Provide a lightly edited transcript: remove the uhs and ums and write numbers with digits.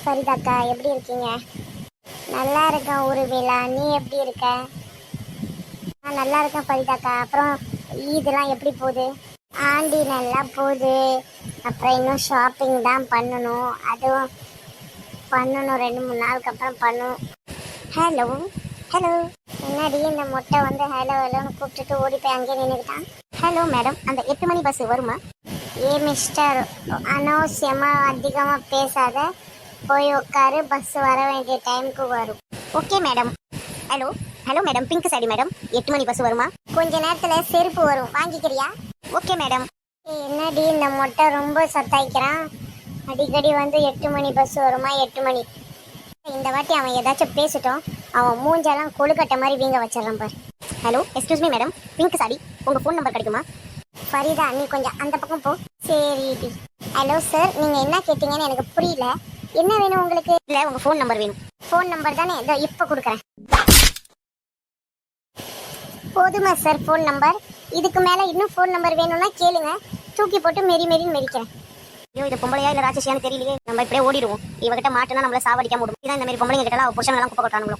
ஃபரிதாக்கா, எப்படி இருக்கீங்க? நல்லா இருக்கேன் உருவிலா, நீ எப்படி இருக்க? நான் நல்லா இருக்கேன் ஃபரிதாக்கா. அப்புறம் இதெல்லாம் எப்படி போகுது? ஆண்டி நல்லா போகுது. அப்புறம் இன்னும் ஷாப்பிங் தான் பண்ணணும், அதுவும் பண்ணணும், 2 3 நாளுக்கு அப்புறம் பண்ணணும். Hello hello. என்னடி இந்த மொட்டை வந்து ஹலோ ஹலோன்னு கூப்பிட்டுட்டு ஓடி போய் அங்கேயே நின்றுக்கிட்டான். ஹலோ மேடம், அந்த 8 மணி பஸ் வருமா? ஏ மிஸ்டர், அனாவசியமா அதிகமா பேசாத, போய் உட்காரு, பஸ் வர வேண்டிய டைமுக்கு வரும். Okay madam. Hello hello madam, pink sorry madam, 8 மணி பஸ் வருமா? கொஞ்ச நேரத்துல செருப்பு வரும், வாங்கிக்கிறியா? Okay madam. என்னடி இந்த மொட்டை ரொம்ப சத்தாய்க்கிறான், அடிக்கடி வந்து 8 மணி பஸ் வருமா 8 மணி. இந்த வாட்டி அவன் ஏதாச்சும் பேசிட்டோம், அவன் மூஞ்செல்லாம் கொழுக்கட்டை மாதிரி வீங்க வச்சிடறான் பாரு. Hello excuse me madam, pink sorry, உங்கள் ஃபோன் நம்பர் கிடைக்குமா? ஃபரிதா, நீ கொஞ்சம் அந்த பக்கம் போ. சரி. ஹலோ சார், நீங்கள் என்ன கேட்டீங்கன்னு எனக்கு புரியல. என்ன வேணும் உங்களுக்கு? இல்லை, உங்கள் ஃபோன் நம்பர் வேணும். ஃபோன் நம்பர் தானே, இதோ இப்போ கொடுக்குறேன். போதுமா சார் ஃபோன் நம்பர்? இதுக்கு மேலே இன்னும் ஃபோன் நம்பர் வேணும்னா கேளுங்க, தூக்கி போட்டு மெரின்னு மெரிக்கிறேன். ஐயோ, இது பொம்பளையா இல்லை ராட்சசியான்னு தெரியலையே. நம்ம இப்படியே ஓடிடுவோம், இவகிட்ட மாட்டினா நம்மள சாவடிக்காம விடும். இதான் இந்த மாதிரி பொம்பளைங்க கிட்டலாம் புருஷனெல்லாம் குப்பை கொட்டானுங்களோ.